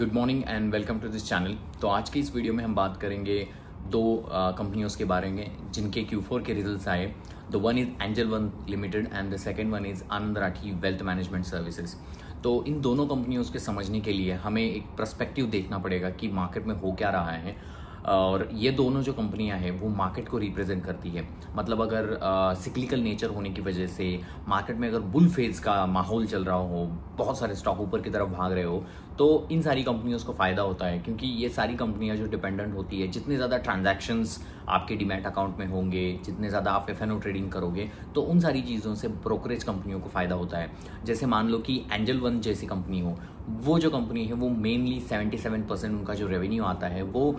Good morning and welcome to this channel. तो आज की इस वीडियो में हम बात करेंगे दो कंपनियों के बारे में जिनके Q4 के रिजल्ट्स आए। The one is angel one limited and the second one is Anand Rathi wealth management services. तो इन दोनों कंपनियों के समझने के लिए हमें एक पर्सपेक्टिव देखना पड़ेगा कि मार्केट में हो क्या रहा है। और ये दोनों जो कंपनियां हैं वो मार्केट को रिप्रेजेंट करती है। मतलब अगर सिक्लिकल नेचर होने की वजह से मार्केट में अगर बुल फेज का माहौल चल रहा हो, बहुत सारे स्टॉक ऊपर की तरफ भाग रहे हो, तो इन सारी कंपनियों को फ़ायदा होता है, क्योंकि ये सारी कंपनियां जो डिपेंडेंट होती है, जितने ज़्यादा ट्रांजैक्शंस आपके डीमैट अकाउंट में होंगे, जितने ज़्यादा आप एफ ट्रेडिंग करोगे, तो उन सारी चीज़ों से ब्रोकरेज कंपनियों को फ़ायदा होता है। जैसे मान लो कि एंजल वन जैसी कंपनी हो, वो जो कंपनी है वो मेनली 77% उनका जो रेवेन्यू आता है वो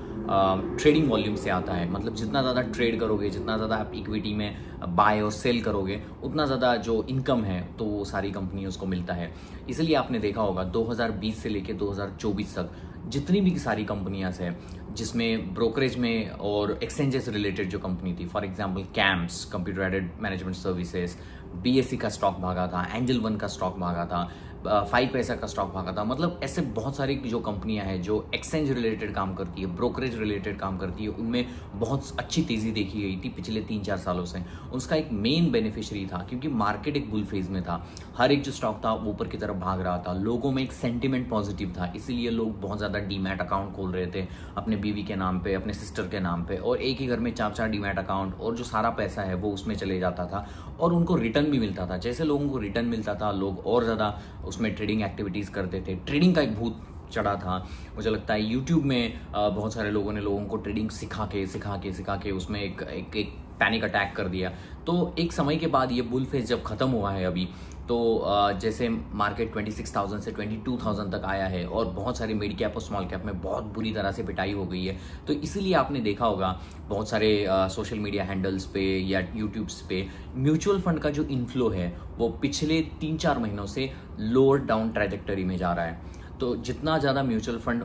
ट्रेडिंग वॉल्यूम से आता है। मतलब जितना ज़्यादा ट्रेड करोगे, जितना ज़्यादा आप इक्विटी में बाय और सेल करोगे, उतना ज़्यादा जो इनकम है तो वो सारी कंपनियों को मिलता है। इसलिए आपने देखा होगा 2020 से लेकर 2024 तक जितनी भी सारी कंपनियां हैं जिसमें ब्रोकरेज में और एक्सचेंजेस रिलेटेड जो कंपनी थी, for example camps computer aided management services, BSE का स्टॉक भागा था, एंजल वन का स्टॉक भागा था, 5 पैसा का स्टॉक भागा था। मतलब ऐसे बहुत सारी जो कंपनियां हैं जो एक्सचेंज रिलेटेड काम करती है, ब्रोकरेज रिलेटेड काम करती है, उनमें बहुत अच्छी तेजी देखी गई थी पिछले 3-4 सालों से। उसका एक मेन बेनिफिशियरी था क्योंकि मार्केट एक बुल फेज में था, हर एक जो स्टॉक था वो ऊपर की तरफ भाग रहा था, लोगों में एक सेंटिमेंट पॉजिटिव था, इसीलिए लोग बहुत ज़्यादा डीमैट अकाउंट खोल रहे थे अपने बीवी के नाम पे, अपने सिस्टर के नाम पे, और एक ही घर में 4-4 डीमैट अकाउंट, और जो सारा पैसा है वो उसमें चले जाता था और उनको रिटर्न भी मिलता था। जैसे लोगों को रिटर्न मिलता था, लोग और ज़्यादा उसमें ट्रेडिंग एक्टिविटीज़ करते थे। ट्रेडिंग का एक भूत चढ़ा था। मुझे लगता है यूट्यूब में बहुत सारे लोगों ने लोगों को ट्रेडिंग सिखा के उसमें एक पैनिक अटैक कर दिया। तो एक समय के बाद ये बुल फेज जब खत्म हुआ है अभी, तो जैसे मार्केट 26,000 से 22,000 तक आया है और बहुत सारे मिड कैप और स्मॉल कैप में बहुत बुरी तरह से पिटाई हो गई है। तो इसीलिए आपने देखा होगा बहुत सारे सोशल मीडिया हैंडल्स पे या यूट्यूब्स पे म्यूचुअल फंड का जो इनफ्लो है वो पिछले 3-4 महीनों से लोअर डाउन ट्रैजेक्टरी में जा रहा है। तो जितना ज़्यादा म्यूचुअल फंड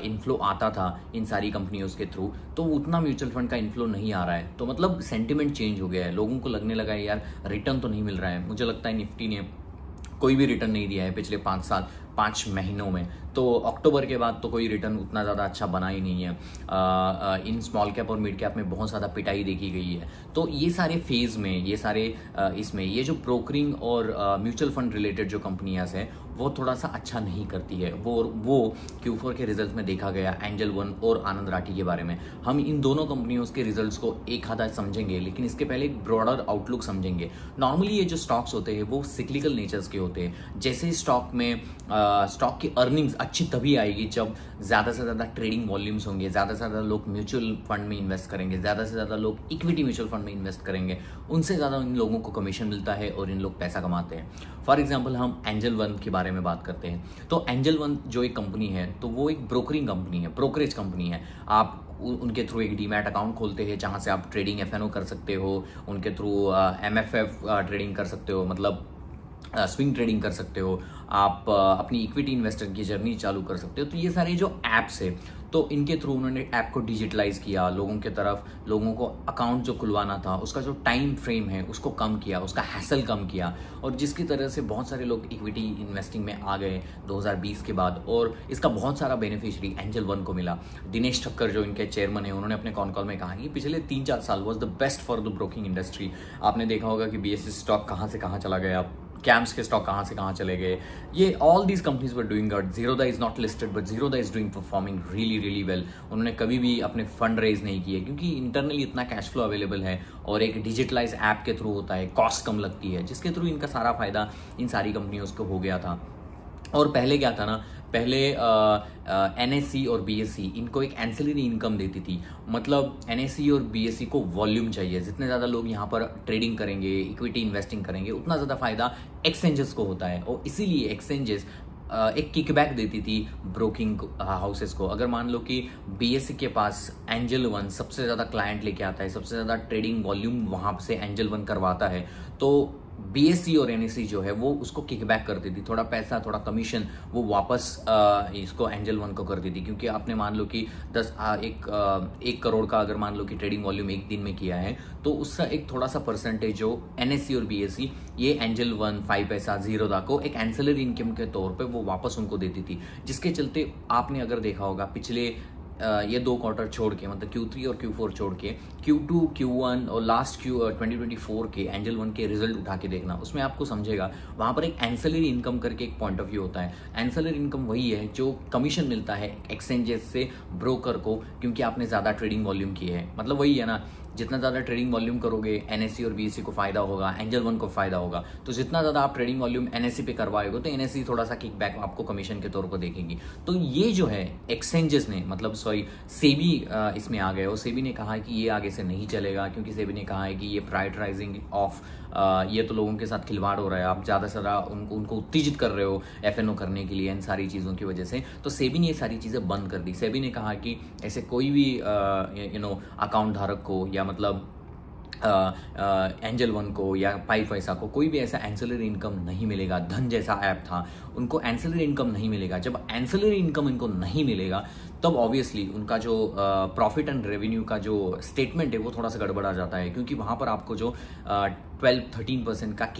इनफ्लो आता था इन सारी कंपनियों के थ्रू, तो उतना म्यूचुअल फंड का इनफ्लो नहीं आ रहा है। तो मतलब सेंटिमेंट चेंज हो गया है, लोगों को लगने लगा है यार रिटर्न तो नहीं मिल रहा है। मुझे लगता है निफ्टी ने कोई भी रिटर्न नहीं दिया है पिछले 5 महीनों में। तो अक्टूबर के बाद तो कोई रिटर्न उतना ज़्यादा अच्छा बना ही नहीं है। इन स्मॉल कैप और मिड कैप में बहुत ज़्यादा पिटाई देखी गई है। तो ये सारे फेज़ में, ये सारे इसमें ये जो ब्रोकरिंग और म्यूचुअल फंड रिलेटेड जो कंपनियां हैं वो थोड़ा सा अच्छा नहीं करती है। वो Q4 के रिजल्ट में देखा गया एंजल वन और आनंद राठी के बारे में। हम इन दोनों कंपनियों के रिजल्ट्स को एक आधा समझेंगे, लेकिन इसके पहले एक ब्रॉडर आउटलुक समझेंगे। नॉर्मली ये जो स्टॉक्स होते हैं वो सिक्लिकल नेचर्स के होते हैं। जैसे स्टॉक में स्टॉक की अर्निंग्स अच्छी तभी आएगी जब ज़्यादा से ज़्यादा ट्रेडिंग वॉल्यूम्स होंगे, ज़्यादा से ज़्यादा लोग म्यूचुअल फंड में इन्वेस्ट करेंगे, ज़्यादा से ज़्यादा लोग इक्विटी म्यूचुअल फंड में इन्वेस्ट करेंगे, उनसे ज़्यादा इन लोगों को कमीशन मिलता है और इन लोग पैसा कमाते हैं। फॉर एग्जाम्पल हम एंजल वन के बारे में बात करते हैं। तो एंजल वन जो एक कंपनी है तो वो एक ब्रोकरिंग कंपनी है, ब्रोकरेज कंपनी है। आप उनके थ्रू एक डीमैट अकाउंट खोलते हैं जहाँ से आप ट्रेडिंग FNO कर सकते हो, उनके थ्रू MFF ट्रेडिंग कर सकते हो, मतलब स्विंग ट्रेडिंग कर सकते हो, आप अपनी इक्विटी इन्वेस्टर की जर्नी चालू कर सकते हो। तो ये सारे जो ऐप्स है तो इनके थ्रू उन्होंने ऐप को डिजिटलाइज किया, लोगों के तरफ लोगों को अकाउंट जो खुलवाना था उसका जो टाइम फ्रेम है उसको कम किया, उसका हैसल कम किया, और जिसकी तरह से बहुत सारे लोग इक्विटी इन्वेस्टिंग में आ गए 2020 के बाद। और इसका बहुत सारा बेनिफिशियरी एंजल वन को मिला। दिनेश ठक्कर जो इनके चेयरमैन है, उन्होंने अपने कॉन कॉल में कहा कि पिछले 3-4 साल was the best for the broking industry. आपने देखा होगा कि BSE स्टॉक कहाँ से कहाँ चला गया, कैम्प्स के स्टॉक कहाँ से कहाँ चले गए। ये all these companies were doing good. Zerodha is not listed but Zerodha is doing performing really well. उन्होंने कभी भी अपने फंड रेज नहीं किए क्योंकि इंटरनली इतना कैश फ्लो अवेलेबल है और एक डिजिटलाइज ऐप के थ्रू होता है, कॉस्ट कम लगती है, जिसके थ्रू इनका सारा फायदा इन सारी कंपनियों को हो गया था। और पहले क्या था ना, पहले NSE और BSE इनको एक एंसिलरी इनकम देती थी। मतलब NSE और BSE को वॉल्यूम चाहिए, जितने ज़्यादा लोग यहाँ पर ट्रेडिंग करेंगे, इक्विटी इन्वेस्टिंग करेंगे, उतना ज़्यादा फायदा एक्सचेंजेस को होता है। और इसीलिए एक्सचेंजेस एक किकबैक देती थी ब्रोकिंग हाउसेस को। अगर मान लो कि BSE के पास एंजल वन सबसे ज़्यादा क्लाइंट लेके आता है, सबसे ज़्यादा ट्रेडिंग वॉल्यूम वहाँ से एंजल वन करवाता है, तो BSE और NSE जो है वो उसको किकबैक कर देती, थोड़ा पैसा थोड़ा कमीशन वो वापस इसको एंजल वन को कर देती। क्योंकि आपने मान लो कि 1 करोड़ का अगर मान लो कि ट्रेडिंग वॉल्यूम एक दिन में किया है, तो उसका एक थोड़ा सा परसेंटेज जो NSE और BSE ये एंजल वन 5 पैसा Zerodha को एक एंसिलरी इनकम के तौर पे वो वापस उनको देती थी। जिसके चलते आपने अगर देखा होगा पिछले ये 2 क्वार्टर छोड़ के, मतलब Q3 और Q4 छोड़ के, Q2 Q1 और लास्ट 2024 के एंजल वन के रिजल्ट उठा के देखना, उसमें आपको समझेगा वहाँ पर एक एंसिलरी इनकम करके एक पॉइंट ऑफ व्यू होता है। एंसिलरी इनकम वही है जो कमीशन मिलता है एक्सचेंजेस से ब्रोकर को, क्योंकि आपने ज़्यादा ट्रेडिंग वॉल्यूम किए है। मतलब वही है ना, जितना ज़्यादा ट्रेडिंग वॉल्यूम करोगे NSE और BSE को फायदा होगा, एंजल वन को फायदा होगा। तो जितना ज़्यादा आप ट्रेडिंग वॉल्यूम NSE पे करवाएगा तो NSE थोड़ा सा किकबैक आपको कमीशन के तौर पर देखेगी। तो ये जो है एक्सचेंजेस ने, मतलब सेबी इसमें आ गए और सेबी ने कहा है कि ये आगे से नहीं चलेगा, क्योंकि सेबी ने कहा है कि ये प्राइवेटाइजिंग ऑफ ये तो लोगों के साथ खिलवाड़ हो रहा है, आप ज़्यादा से ज़्यादा उनको उत्तेजित कर रहे हो FNO करने के लिए इन सारी चीज़ों की वजह से। तो सेबी ने ये सारी चीज़ें बंद कर दी। सेबी ने कहा कि ऐसे कोई भी अकाउंट धारक को या मतलब एंजल वन को या 5 पैसा को कोई भी ऐसा एंसिलरी इनकम नहीं मिलेगा। धन जैसा ऐप था, उनको एंसिलरी इनकम नहीं मिलेगा। जब एंसिलरी इनकम इनको नहीं मिलेगा तब ऑब्वियसली उनका जो प्रॉफिट एंड रेवेन्यू का जो स्टेटमेंट है वो थोड़ा सा गड़बड़ा जाता है, क्योंकि वहाँ पर आपको जो 12-13% का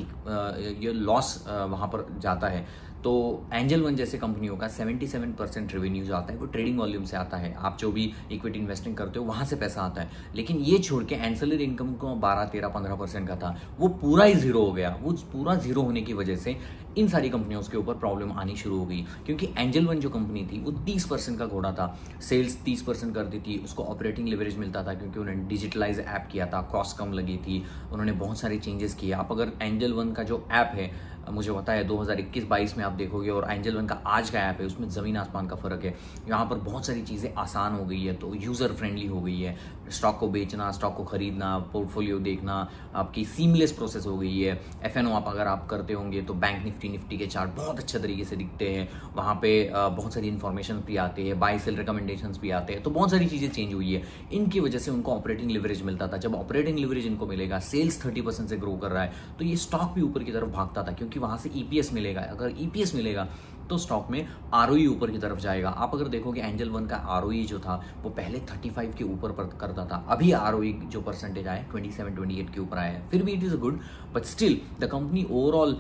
ये लॉस वहाँ पर जाता है। तो एंजल वन जैसे कंपनियों का 77% रेवेन्यू जो आता है वो ट्रेडिंग वॉल्यूम से आता है। आप जो भी इक्विटी इन्वेस्टिंग करते हो वहाँ से पैसा आता है। लेकिन ये छोड़ के एंसिलरी इनकम को 12-13-15% का था, वो पूरा ही जीरो हो गया। वो पूरा जीरो होने की वजह से इन सारी कंपनियों के ऊपर प्रॉब्लम आनी शुरू हो गई, क्योंकि एंजल वन जो कंपनी थी वो 30% का घोड़ा था। सेल्स 30% कर दी थी, उसको ऑपरेटिंग लेवरेज मिलता था क्योंकि उन्होंने डिजिटलाइज ऐप किया था, कॉस्ट कम लगी थी, उन्होंने बहुत सारे चेंजेस किए। आप अगर एंजल वन का जो ऐप है, मुझे पता है 2021-22 में आप देखोगे और एंजल वन का आज का ऐप है, उसमें ज़मीन आसमान का फ़र्क है। यहाँ पर बहुत सारी चीज़ें आसान हो गई है, तो यूज़र फ्रेंडली हो गई है। स्टॉक को बेचना, स्टॉक को खरीदना, पोर्टफोलियो देखना आपकी सीमलेस प्रोसेस हो गई है। FNO अगर आप करते होंगे तो बैंक निफ्टी के चार्ट बहुत अच्छे तरीके से दिखते हैं, वहाँ पे बहुत सारी इन्फॉर्मेशन भी आते हैं, बाय सेल रिकमेंडेशंस भी आते हैं। तो बहुत सारी चीज़ें चेंज हुई है। इनकी वजह से उनको ऑपरेटिंग लिवरेज मिलता था। जब ऑपरेटिंग लिवरेज इनको मिलेगा, सेल्स 30% से ग्रो कर रहा है, तो ये स्टॉक भी ऊपर की तरफ भागता था, क्योंकि वहाँ से EPS मिलेगा। अगर EPS मिलेगा तो स्टॉक में ROE ऊपर की तरफ जाएगा। आप अगर देखोगे एंजल वन का ROE जो था वो पहले 35 के ऊपर करता था, अभी ROE जो परसेंटेज आया 27-28 के ऊपर आया है। फिर भी it is good, but still the company overall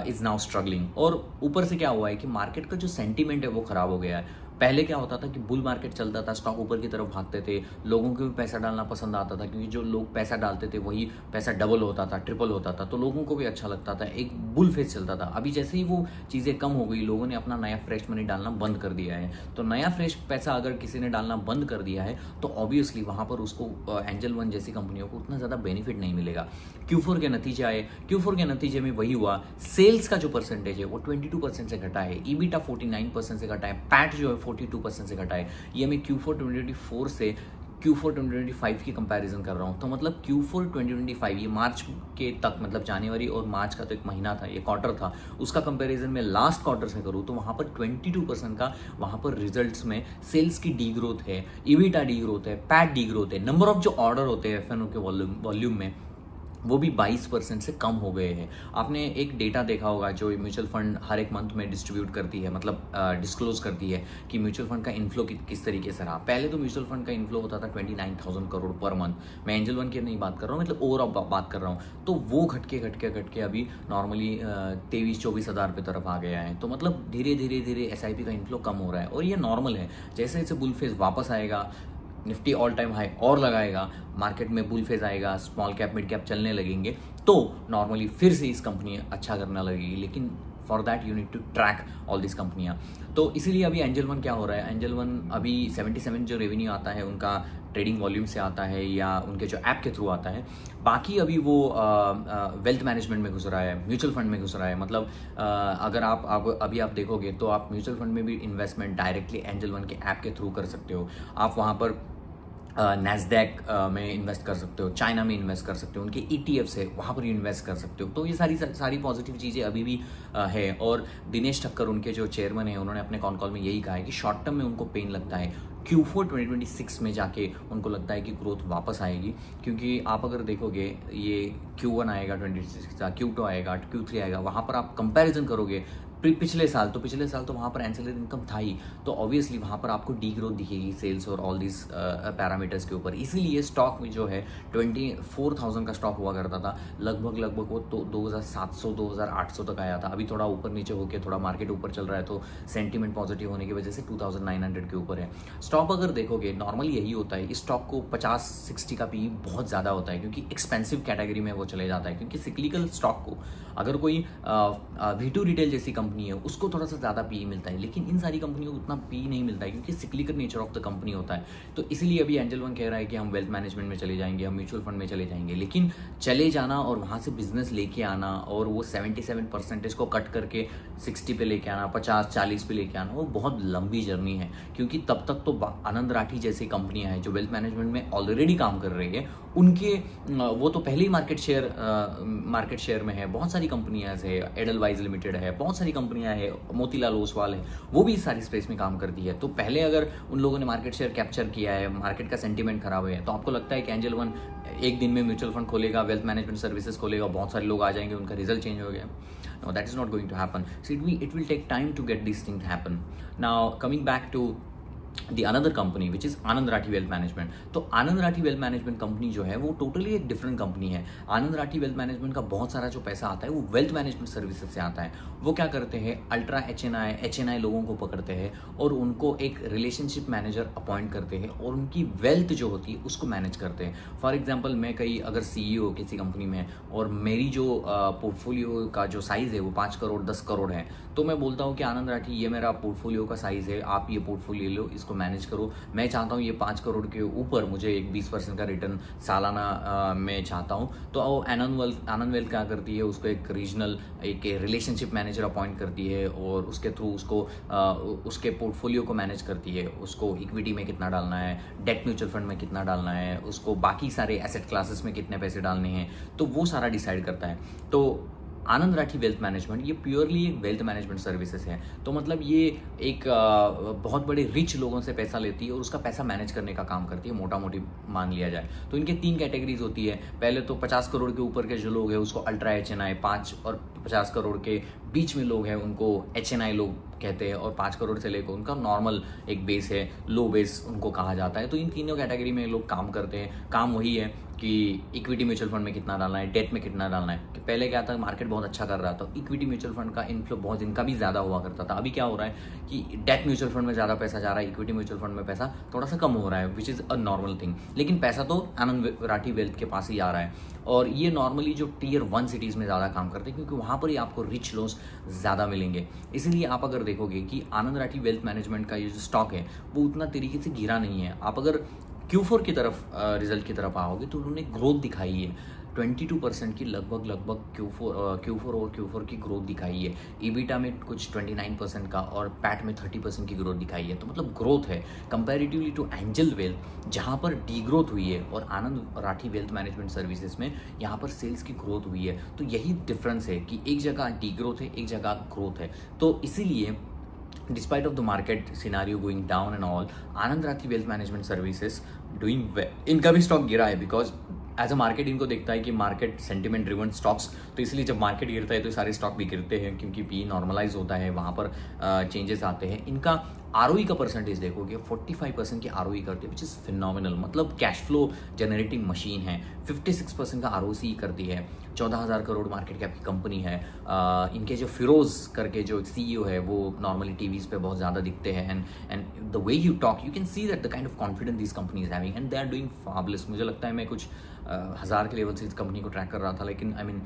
is now struggling. और ऊपर से क्या हुआ है कि मार्केट का जो सेंटीमेंट है वो खराब हो गया है। पहले क्या होता था कि बुल मार्केट चलता था, स्टॉक ऊपर की तरफ भागते थे, लोगों को भी पैसा डालना पसंद आता था, क्योंकि जो लोग पैसा डालते थे वही पैसा डबल होता था, ट्रिपल होता था, तो लोगों को भी अच्छा लगता था, एक बुल फेस चलता था। अभी जैसे ही वो चीज़ें कम हो गई, लोगों ने अपना नया फ्रेश मनी डालना बंद कर दिया है। तो नया फ्रेश पैसा अगर किसी ने डालना बंद कर दिया है तो ऑब्वियसली वहाँ पर उसको एंजल वन जैसी कंपनियों को उतना ज़्यादा बेनिफिट नहीं मिलेगा। Q4 के नतीजे आए, Q4 के नतीजे में वही हुआ, सेल्स का जो परसेंटेज है वो 22% से घटा है, EBITDA 49% से घटा है, पैट जो है 42% से घटा है। ये मैं Q4 2024 से Q4 2025 की कंपैरिजन कर रहा हूँ। तो मतलब Q4 2025 ये मार्च के तक, मतलब जनवरी और मार्च का तो एक महीना था, ये क्वार्टर था, उसका कंपैरिजन में लास्ट क्वार्टर से करूँ तो वहाँ पर 22% का वहाँ पर रिजल्ट्स में सेल्स की डी ग्रोथ है, EBITDA डी ग्रोथ है, पैट डी ग्रोथ है, नंबर ऑफ जो ऑर्डर होते हैं FNO के वॉल्यूम में वो भी 22% से कम हो गए हैं। आपने एक डेटा देखा होगा जो म्यूचुअल फंड हर एक मंथ में डिस्ट्रीब्यूट करती है, मतलब डिस्क्लोज करती है कि म्यूचुअल फंड का इन्फ्लो किस तरीके से रहा। पहले तो म्यूचुअल फंड का इन्फ्लो होता था 29,000 करोड़ पर मंथ। मैं एंजल वन की नहीं बात कर रहा हूँ, मतलब ओवरऑल बात कर रहा हूँ। तो वो घट के अभी नॉर्मली 23-24 हज़ार पे तरफ आ गया है। तो मतलब धीरे SIP का इन्फ्लो कम हो रहा है और ये नॉर्मल है। जैसे जैसे बुल फेज वापस आएगा, निफ्टी ऑल टाइम हाई और लगाएगा, मार्केट में बुल फेज आएगा, स्मॉल कैप मिड कैप चलने लगेंगे, तो नॉर्मली फिर से इस कंपनी अच्छा करने लगेगी। लेकिन for that you need to track all this कंपनियाँ। तो इसीलिए अभी एंजल वन क्या हो रहा है, एंजल वन अभी 77 जो रेवेन्यू आता है उनका ट्रेडिंग वॉल्यूम से आता है या उनके जो ऐप के थ्रू आता है। बाकी अभी वो वेल्थ मैनेजमेंट में घुस रहा है, म्यूचुअल फंड में घुस रहा है। मतलब अगर आप अभी आप देखोगे तो आप म्यूचुअल फंड में भी इन्वेस्टमेंट डायरेक्टली एंजल वन के ऐप के थ्रू कर सकते हो। आप वहाँ पर नैस्डैक में इन्वेस्ट कर सकते हो, चाइना में इन्वेस्ट कर सकते हो, उनके ETFs है वहाँ पर इन्वेस्ट कर सकते हो। तो ये सारी पॉजिटिव चीज़ें अभी भी है। और दिनेश ठक्कर उनके जो चेयरमैन हैं, उन्होंने अपने कॉन कॉल में यही कहा है कि शॉर्ट टर्म में उनको पेन लगता है, Q4 2026 में जाके उनको लगता है कि ग्रोथ वापस आएगी। क्योंकि आप अगर देखोगे ये Q1 आएगा 26 का, Q2 आएगा, Q3 आएगा, वहाँ पर आप कंपैरिजन करोगे पिछले साल तो वहाँ पर एंसिलरी इनकम था ही, तो ऑब्वियसली वहाँ पर आपको डी ग्रोथ दिखेगी सेल्स और ऑल दिस पैरामीटर्स के ऊपर। इसीलिए स्टॉक में जो है 24,000 का स्टॉक हुआ करता था, लगभग वो तो 2,700 2,800 तक आया था। अभी थोड़ा ऊपर नीचे होकर थोड़ा मार्केट ऊपर चल रहा है, तो सेंटीमेंट पॉजिटिव होने की वजह से 2,900 के ऊपर है स्टॉक। अगर देखोगे नॉर्मली यही होता है, इस स्टॉक को 50-60 का पी बहुत ज़्यादा होता है, क्योंकि एक्सपेंसिव कैटेगरी में वो चले जाता है। क्योंकि सिक्लिकल स्टॉक को अगर कोई V2 रिटेल जैसी कंपनी है उसको थोड़ा सा ज़्यादा पी मिलता है, लेकिन इन सारी कंपनियों को उतना पी नहीं मिलता है, क्योंकि cyclical nature of the company होता है। तो इसीलिए अभी एंजल वन कह रहा है कि हम वेल्थ मैनेजमेंट में चले जाएंगे, हम म्यूचुअल फंड में चले जाएंगे, लेकिन चले जाना और वहाँ से बिजनेस लेके आना और वो 77% को कट करके 60 पे लेके आना, 50-40 पे लेके आना, वो बहुत लंबी जर्नी है। क्योंकि तब तक तो आनंद राठी जैसी कंपनियां हैं जो वेल्थ मैनेजमेंट में ऑलरेडी काम कर रही है, उनके वो तो पहले ही मार्केट शेयर में है। बहुत सारी कंपनियां है, एडलवाइज लिमिटेड है, बहुत सारी कंपनियां है, मोतीलाल ओसवाल है, वो भी इस सारी स्पेस में काम करती है। तो पहले अगर उन लोगों ने मार्केट शेयर कैप्चर किया है, मार्केट का सेंटीमेंट खराब है, तो आपको लगता है कि एंजल वन एक दिन में म्यूचुअल फंड खोलेगा, वेल्थ मैनेजमेंट सर्विसेज खोलेगा, बहुत सारे लोग आ जाएंगे, उनका रिजल्ट चेंज हो गया? No, that is not going to happen. So it will take time to get these things happen. Now coming back to the another company which is Anand Rathi wealth management. तो आनंद Rathi wealth management company जो है वो totally एक different company है। आनंद Rathi wealth management का बहुत सारा जो पैसा आता है वो वेल्थ मैनेजमेंट सर्विसेज से आता है। वो क्या करते हैं, अल्ट्रा HNI लोगों को पकड़ते हैं और उनको एक रिलेशनशिप मैनेजर अपॉइंट करते हैं और उनकी वेल्थ जो होती है उसको मैनेज करते हैं। फॉर एग्जाम्पल मैं कहीं अगर CEO किसी कंपनी में और मेरी जो पोर्टफोलियो का जो साइज़ है वो 5 करोड़ 10 करोड़ है, तो मैं बोलता हूँ कि आनंद राठी ये मेरा पोर्टफोलियो का साइज़ है, आप ये पोर्टफोलियो लो, इसको मैनेज करो। मैं चाहता हूँ ये 5 करोड़ के ऊपर मुझे एक 20% का रिटर्न सालाना मैं चाहता हूँ। तो आनंद वेल्थ क्या करती है, उसको एक रीजनल एक रिलेशनशिप मैनेजर अपॉइंट करती है और उसके थ्रू उसको उसके पोर्टफोलियो को मैनेज करती है। उसको इक्विटी में कितना डालना है, डेट म्यूचुअल फंड में कितना डालना है, उसको बाकी सारे एसेट क्लासेस में कितने पैसे डालने हैं, तो वो सारा डिसाइड करता है। तो आनंद राठी वेल्थ मैनेजमेंट ये प्योरली एक वेल्थ मैनेजमेंट सर्विसेज है। तो मतलब ये एक बहुत बड़े रिच लोगों से पैसा लेती है और उसका पैसा मैनेज करने का काम करती है, मोटा मोटी मान लिया जाए तो। इनके 3 कैटेगरीज होती है। पहले तो 50 करोड़ के ऊपर के जो लोग हैं उसको अल्ट्रा HNI, 5 और 50 करोड़ के बीच में लोग हैं उनको HNI लोग कहते हैं, और 5 करोड़ से लेकर उनका नॉर्मल एक बेस है, लो बेस उनको कहा जाता है। तो इन तीनों कैटेगरी में लोग काम करते हैं। काम वही है कि इक्विटी म्यूचुअल फंड में कितना डालना है, डेट में कितना डालना है। कि पहले क्या था, मार्केट बहुत अच्छा कर रहा था, इक्विटी म्यूचुअल फंड का इनफ्लो बहुत इनका भी ज़्यादा हुआ करता था। अभी क्या हो रहा है कि डेट म्यूचुअल फंड में ज़्यादा पैसा जा रहा है, इक्विटी म्यूचुअल फंड में पैसा थोड़ा सा कम हो रहा है, which is a normal thing. लेकिन पैसा तो आनंद राठी वेल्थ के पास ही आ रहा है। और ये नॉर्मली जो Tier 1 सिटीज़ में ज़्यादा काम करते हैं, क्योंकि वहाँ पर ही आपको रिच लोग ज़्यादा मिलेंगे। इसीलिए आप अगर देखोगे कि आनंद राठी वेल्थ मैनेजमेंट का ये जो स्टॉक है वो उतना तरीके से गिरा नहीं है। आप अगर Q4 की तरफ रिजल्ट की तरफ आओगे तो उन्होंने ग्रोथ दिखाई है 22% की, लगभग Q4 और Q4 की ग्रोथ दिखाई है। EBITDA में कुछ 29% का और पैट में 30% की ग्रोथ दिखाई है। तो मतलब ग्रोथ है कंपैरेटिवली टू एंजल वेल्थ जहाँ पर डी ग्रोथ हुई है, और आनंद राठी वेल्थ मैनेजमेंट सर्विसेज में यहाँ पर सेल्स की ग्रोथ हुई है। तो यही डिफरेंस है कि एक जगह डी ग्रोथ है, एक जगह ग्रोथ है। तो इसीलिए despite of the market scenario going down and all, Anand Rathi Wealth Management Services doing well. इनका भी स्टॉक गिरा है बिकॉज एज अ मार्केट इनको देखता है कि मार्केट सेंटिमेंट ड्रिवन स्टॉक्स, तो इसलिए जब मार्केट गिरता है तो सारे स्टॉक भी गिरते हैं, क्योंकि पी नॉर्मलाइज होता है, वहाँ पर चेंजेस आते हैं। इनका ROE का परसेंटेज देखोगे 45% की ROE करती है, विच इज़ फिनोमिनल। मतलब कैश फ्लो जनरेटिंग मशीन है। 56% का ROC करती है। 14,000 करोड़ मार्केट कैप की कंपनी है। इनके जो फिरोज करके जो CEO है वो नॉर्मली टीवीज़ पे बहुत ज़्यादा दिखते हैं, and the way you talk you can see that the kind of confidence this company is having and they are doing fabulous. मुझे लगता है मैं कुछ 1000 के लेवल से इस कंपनी को ट्रैक कर रहा था, लेकिन I mean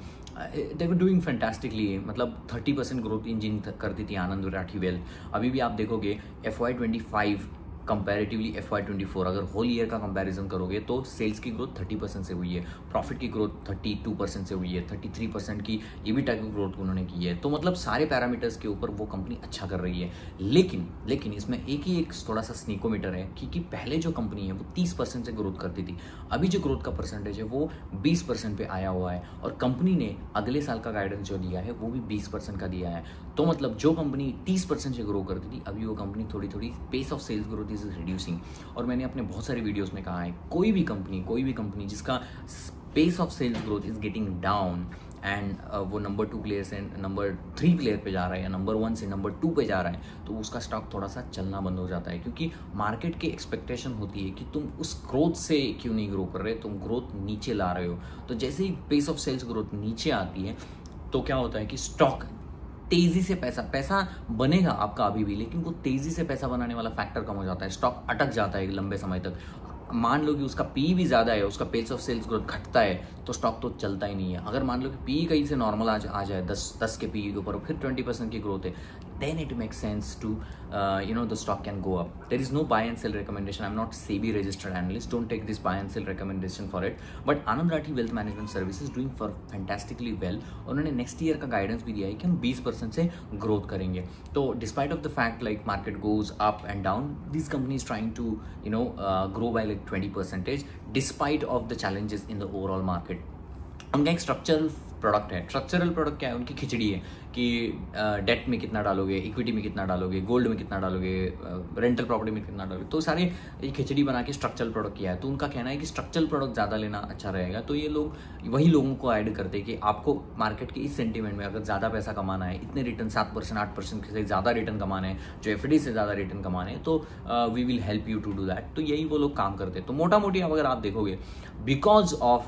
they were doing fantastically. मतलब 30% ग्रोथ इंजन करती थी आनंद राठी वेल्थ। अभी भी आप देखोगे FY 25 कंपैरेटिवली FY24 अगर होल ईयर का कंपैरिजन करोगे तो सेल्स की ग्रोथ 30% से हुई है, प्रॉफिट की ग्रोथ 32% से हुई है, 33% की EBITDA की ग्रोथ उन्होंने की है। तो मतलब सारे पैरामीटर्स के ऊपर वो कंपनी अच्छा कर रही है। लेकिन इसमें एक थोड़ा सा स्नीकोमीटर है कि पहले जो कंपनी है वो 30% से ग्रोथ करती थी, अभी जो ग्रोथ का परसेंटेज है वो 20% पे आया हुआ है, और कंपनी ने अगले साल का गाइडेंस जो दिया है वो भी 20% का दिया है। तो मतलब जो कंपनी 30% से ग्रो करती थी, अभी वो कंपनी थोड़ी pace of sales growth is reducing. और मैंने अपने बहुत सारे वीडियोस में कहा है, कोई भी कंपनी जिसका pace of sales growth is getting down and वो नंबर 2 प्लेयर से नंबर 3 प्लेयर पे जा रहा है या नंबर 1 से नंबर 2 पे जा रहा है, तो उसका स्टॉक थोड़ा सा चलना बंद हो जाता है, क्योंकि मार्केट की एक्सपेक्टेशन होती है कि तुम उस ग्रोथ से क्यों नहीं ग्रो कर रहे, तुम ग्रोथ नीचे ला रहे हो। तो जैसे ही पेस ऑफ सेल्स ग्रोथ नीचे आती है तो क्या होता है कि स्टॉक तेजी से पैसा बनेगा आपका अभी भी, लेकिन वो तेजी से पैसा बनाने वाला फैक्टर कम हो जाता है, स्टॉक अटक जाता है एक लंबे समय तक। मान लो कि उसका पी भी ज़्यादा है, उसका पेस ऑफ सेल्स ग्रोथ घटता है, तो स्टॉक तो चलता ही नहीं है। अगर मान लो कि पी कहीं से नॉर्मल आ जाए 10 के पी के ऊपर, फिर 20% की ग्रोथ है, then it makes sense to the stock can go up. There is no buy and sell recommendation. I'm not SEBI registered analyst. Don't take this buy and sell recommendation for it. But Anand Rathi Wealth Management Services doing for fantastically well. उन्होंने next year का guidance भी दिया है कि हम 20% से growth करेंगे। तो despite of the fact like market goes up and down, this company is trying to grow by like 20% despite of the challenges in the overall market. उनका एक स्ट्रक्चरल प्रोडक्ट है। स्ट्रक्चरल प्रोडक्ट क्या है? उनकी खिचड़ी है कि डेट में कितना डालोगे, इक्विटी में कितना डालोगे, गोल्ड में कितना डालोगे, रेंटल प्रॉपर्टी में कितना डालोगे, तो सारे ये खिचड़ी बना के स्ट्रक्चरल प्रोडक्ट किया है। तो उनका कहना है कि स्ट्रक्चरल प्रोडक्ट ज़्यादा लेना अच्छा रहेगा। तो ये लोग वही लोगों को ऐड करते हैं कि आपको मार्केट के इस सेंटीमेंट में अगर ज़्यादा पैसा कमाना है, इतने रिटर्न 7% 8% से ज़्यादा रिटर्न कमाने हैं, जो FD से ज़्यादा रिटर्न कमाने हैं, तो we will help you to do that. तो यही वो लोग काम करते हैं। तो मोटा मोटी अगर आप देखोगे, because of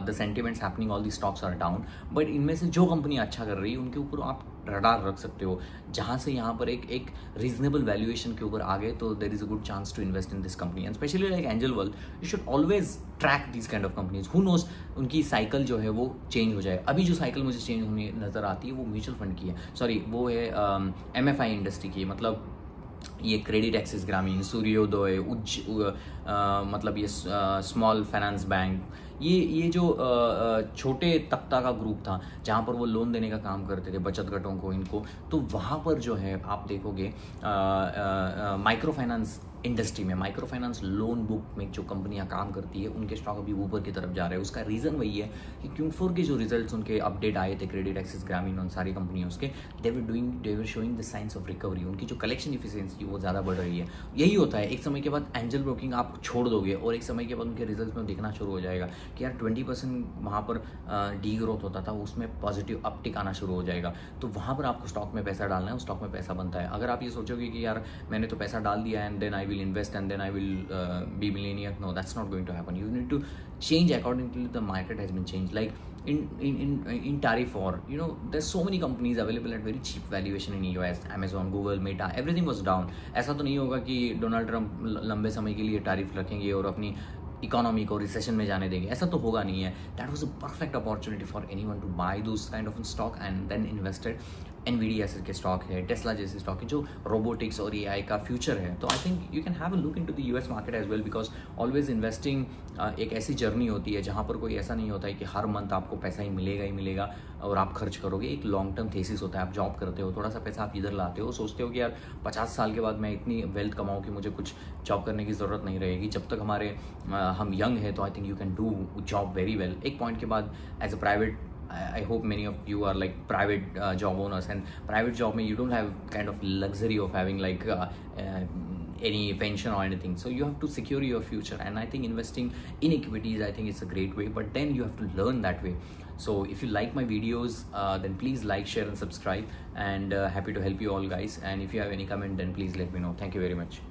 the sentiments happening all the stocks are down, but इनमें से जो कंपनी अच्छा कर रही है उनके ऊपर आप रडार रख सकते हो। जहाँ से यहाँ पर एक रीजनेबल वैल्यूएशन के ऊपर आ गए तो there is a good chance to invest in this company, and specially like angel world, you should always track this kind of companies. Who knows उनकी साइकिल जो है वो चेंज हो जाए। अभी जो साइकिल मुझे चेंज होने नजर आती है वो म्यूचुअल फंड की है, सॉरी वो है MFI इंडस्ट्री की। मतलब ये क्रेडिट एक्सिस ग्रामीण, सूर्योदय, मतलब ये स्मॉल फाइनेंस बैंक, ये जो छोटे तख्ता का ग्रुप था जहाँ पर वो लोन देने का काम करते थे बचत गटों को, इनको, तो वहाँ पर जो है आप देखोगे माइक्रो फाइनेंस इंडस्ट्री में, माइक्रो फाइनेंस लोन बुक में जो कंपनियां काम करती है उनके स्टॉक अभी ऊपर की तरफ जा रहे हैं। उसका रीज़न वही है कि Q4 के जो रिजल्ट्स उनके अपडेट आए थे, क्रेडिट एक्सिस ग्रामीण उन सारी कंपनियों के, they were showing the science of recovery. उनकी जो कलेक्शन इफिशिएंसी वो ज़्यादा बढ़ रही है। यही होता है, एक समय के बाद एंजल ब्रोकिंग आप छोड़ दोगे और एक समय के बाद उनके रिजल्ट में दिखना शुरू हो जाएगा कि यार 20% वहाँ पर डी ग्रोथ होता था, उसमें पॉजिटिव अपटिक आना शुरू हो जाएगा। तो वहाँ पर आपको स्टॉक में पैसा डालना है, उस स्टॉक में पैसा बनता है। अगर आप ये सोचोगे कि यार मैंने तो पैसा डाल दिया and then I will invest and then I will be millionaire, no, that's not going to happen. You need to change according to the market has been changed. Like in tariff war, there's so many companies available at very cheap valuation in US, Amazon, Google, Meta, everything was down. ऐसा तो नहीं होगा कि Donald Trump लंबे समय के लिए tariff रखेंगे और अपनी इकोनॉमी को रिसेशन में जाने देंगे, ऐसा तो होगा नहीं है। That was a perfect opportunity for anyone to buy those kind of stock and then invested. NVIDIA के स्टॉक है, टेस्ला जैसे स्टॉक है जो रोबोटिक्स और AI का फ्यूचर है। तो I think you can have a look into the US market as well, because always investing एक ऐसी जर्नी होती है जहाँ पर कोई ऐसा नहीं होता है कि हर मंथ आपको पैसा ही मिलेगा और आप खर्च करोगे। एक लॉन्ग टर्म थेसिस होता है। आप जॉब करते हो, थोड़ा सा पैसा आप इधर लाते हो, सोचते हो कि यार 50 साल के बाद मैं इतनी वेल्थ कमाऊँ कि मुझे कुछ जॉब करने की ज़रूरत नहीं रहेगी। जब तक हम यंग है तो I think you can do job very well. एक पॉइंट के बाद as a private, I hope many of you are like private job owners, and private job mein you don't have kind of luxury of having like any pension or anything, so you have to secure your future, and I think investing in equities, I think it's a great way, but then you have to learn that way. So if you like my videos, then please like, share and subscribe, and happy to help you all guys, and if you have any comment then please let me know. Thank you very much.